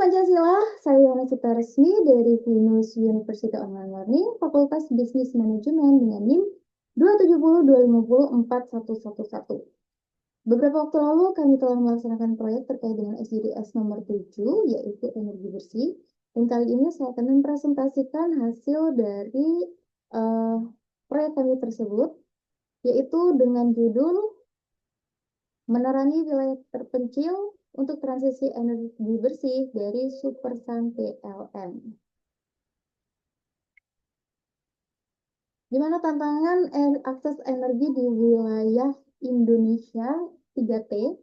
Pancasila, saya Yana Cita Resmi dari Venus University Online Learning, Fakultas Bisnis Manajemen dengan NIM 270250411. Beberapa waktu lalu kami telah melaksanakan proyek terkait dengan SDGs nomor 7, yaitu energi bersih. Dan kali ini saya akan mempresentasikan hasil dari proyek kami tersebut, yaitu dengan judul Menerangi Wilayah Terpencil untuk Transisi Energi Bersih dari Supersan PLN. Di mana tantangan akses energi di wilayah Indonesia 3T,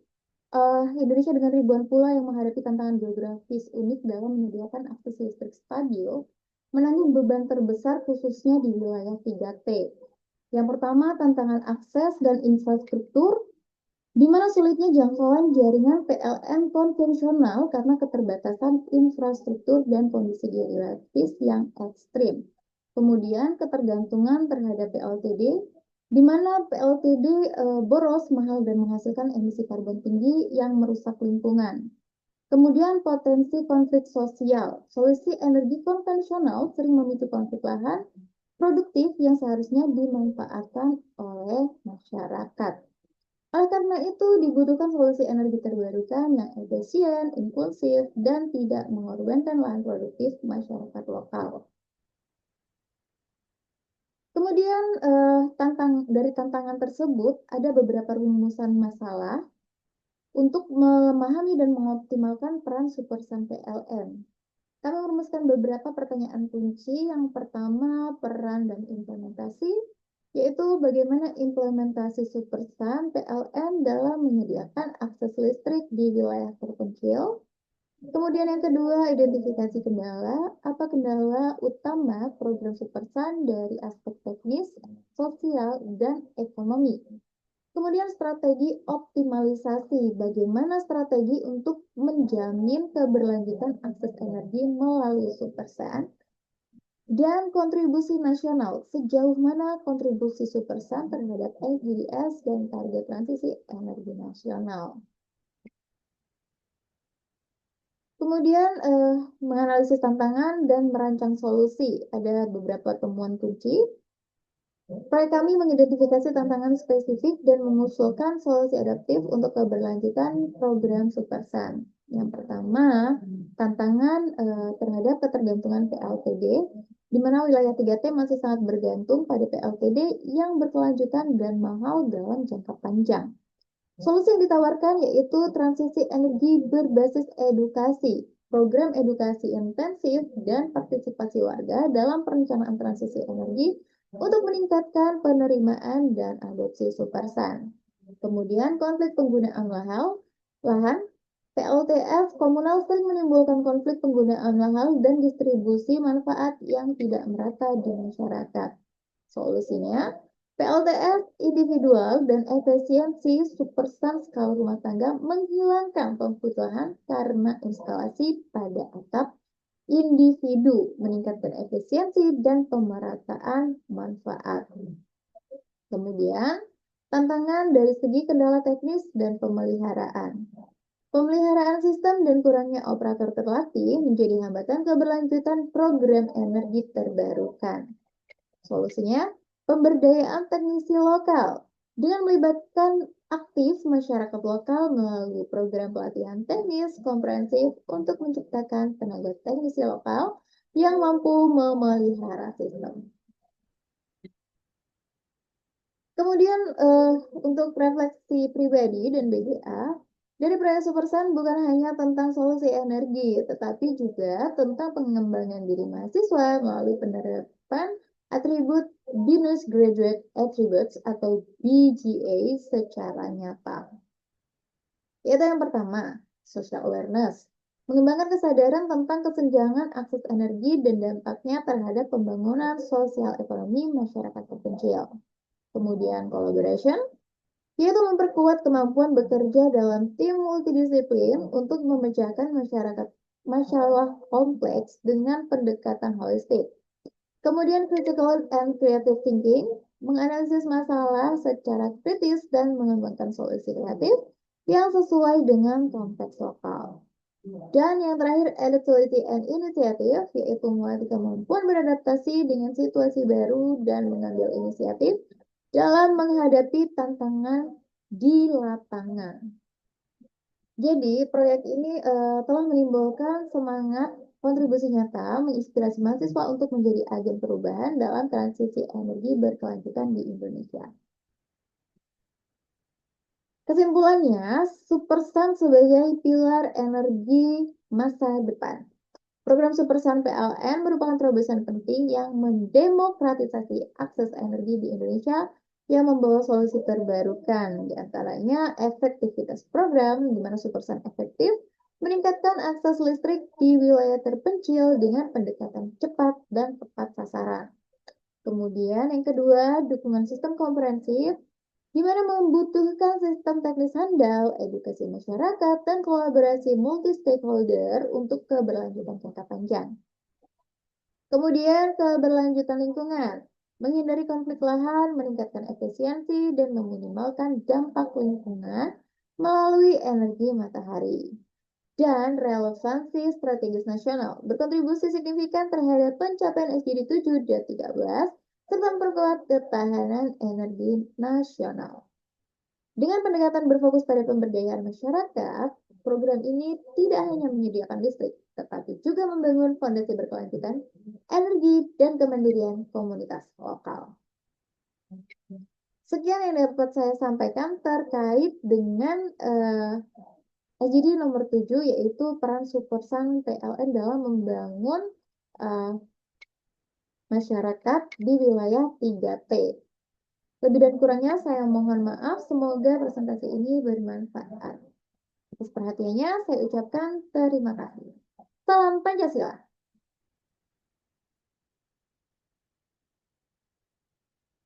Indonesia dengan ribuan pulau yang menghadapi tantangan geografis unik dalam menyediakan akses listrik stabil, menanggung beban terbesar khususnya di wilayah 3T. Yang pertama, tantangan akses dan infrastruktur, di mana sulitnya jangkauan jaringan PLN konvensional karena keterbatasan infrastruktur dan kondisi geografis yang ekstrim. Kemudian ketergantungan terhadap PLTD, di mana PLTD boros, mahal, dan menghasilkan emisi karbon tinggi yang merusak lingkungan. Kemudian potensi konflik sosial, solusi energi konvensional sering memicu konflik lahan produktif yang seharusnya dimanfaatkan oleh masyarakat. Oleh karena itu, dibutuhkan solusi energi terbarukan yang efisien, inklusif, dan tidak mengorbankan lahan produktif masyarakat lokal. Kemudian, dari tantangan tersebut, ada beberapa rumusan masalah untuk memahami dan mengoptimalkan peran Supersan PLN. Kami merumuskan beberapa pertanyaan kunci. Yang pertama, peran dan implementasi, yaitu bagaimana implementasi Supersan PLN dalam menyediakan akses listrik di wilayah terpencil. Kemudian yang kedua, identifikasi kendala. Apa kendala utama program Supersan dari aspek teknis, sosial, dan ekonomi. Kemudian strategi optimalisasi. Bagaimana strategi untuk menjamin keberlanjutan akses energi melalui Supersan. Dan kontribusi nasional, sejauh mana kontribusi Supersan terhadap SDGs dan target transisi energi nasional. Kemudian menganalisis tantangan dan merancang solusi. Ada beberapa temuan kunci. Proyek kami mengidentifikasi tantangan spesifik dan mengusulkan solusi adaptif untuk keberlanjutan program Supersan. Yang pertama, tantangan terhadap ketergantungan PLTD, di mana wilayah 3T masih sangat bergantung pada PLTD yang berkelanjutan dan mahal dalam jangka panjang. Solusi yang ditawarkan yaitu transisi energi berbasis edukasi, program edukasi intensif, dan partisipasi warga dalam perencanaan transisi energi untuk meningkatkan penerimaan dan adopsi Supersan. Kemudian konflik penggunaan lahan, PLTF komunal sering menimbulkan konflik penggunaan lahan dan distribusi manfaat yang tidak merata di masyarakat. Solusinya, PLTF individual dan efisiensi Supersan skala rumah tangga menghilangkan konflik lahan karena instalasi pada atap individu, meningkatkan efisiensi dan pemerataan manfaat. Kemudian, tantangan dari segi kendala teknis dan pemeliharaan. Pemeliharaan sistem dan kurangnya operator terlatih menjadi hambatan keberlanjutan program energi terbarukan. Solusinya, pemberdayaan teknisi lokal dengan melibatkan aktif masyarakat lokal melalui program pelatihan teknis komprehensif untuk menciptakan tenaga teknisi lokal yang mampu memelihara sistem. Kemudian untuk refleksi pribadi dan BGA, dari proyek Supersan bukan hanya tentang solusi energi, tetapi juga tentang pengembangan diri mahasiswa melalui penerapan atribut Binus Graduate Attributes atau BGA secara nyata. Yaitu yang pertama, social awareness. Mengembangkan kesadaran tentang kesenjangan akses energi dan dampaknya terhadap pembangunan sosial ekonomi masyarakat terpencil. Kemudian collaboration, yaitu memperkuat kemampuan bekerja dalam tim multidisiplin untuk memecahkan masalah kompleks dengan pendekatan holistik. Kemudian critical and creative thinking, menganalisis masalah secara kritis dan mengembangkan solusi kreatif yang sesuai dengan konteks lokal. Dan yang terakhir, adaptability and initiative, yaitu melatih kemampuan beradaptasi dengan situasi baru dan mengambil inisiatif dalam menghadapi tantangan di lapangan. Jadi, proyek ini telah menimbulkan semangat kontribusi nyata, menginspirasi mahasiswa untuk menjadi agen perubahan dalam transisi energi berkelanjutan di Indonesia. Kesimpulannya, Supersun sebagai pilar energi masa depan. Program Supersun PLN merupakan terobosan penting yang mendemokratisasi akses energi di Indonesia yang membawa solusi terbarukan. Di antaranya efektivitas program, di mana Supersun efektif meningkatkan akses listrik di wilayah terpencil dengan pendekatan cepat dan tepat sasaran. Kemudian yang kedua, dukungan sistem komprehensif di mana membutuhkan sistem teknis handal, edukasi masyarakat, dan kolaborasi multi-stakeholder untuk keberlanjutan jangka panjang. Kemudian keberlanjutan lingkungan, menghindari konflik lahan, meningkatkan efisiensi, dan meminimalkan dampak lingkungan melalui energi matahari. Dan relevansi strategis nasional, berkontribusi signifikan terhadap pencapaian SDG 7 dan 13, serta memperkuat ketahanan energi nasional. Dengan pendekatan berfokus pada pemberdayaan masyarakat, program ini tidak hanya menyediakan listrik, tetapi juga membangun fondasi berkelanjutan, energi, dan kemandirian komunitas lokal. Sekian yang dapat saya sampaikan terkait dengan SDG nomor 7, yaitu peran Supersun PLN dalam membangun masyarakat di wilayah 3T. Lebih dan kurangnya saya mohon maaf, semoga presentasi ini bermanfaat. Atas perhatiannya saya ucapkan terima kasih. Salam Pancasila.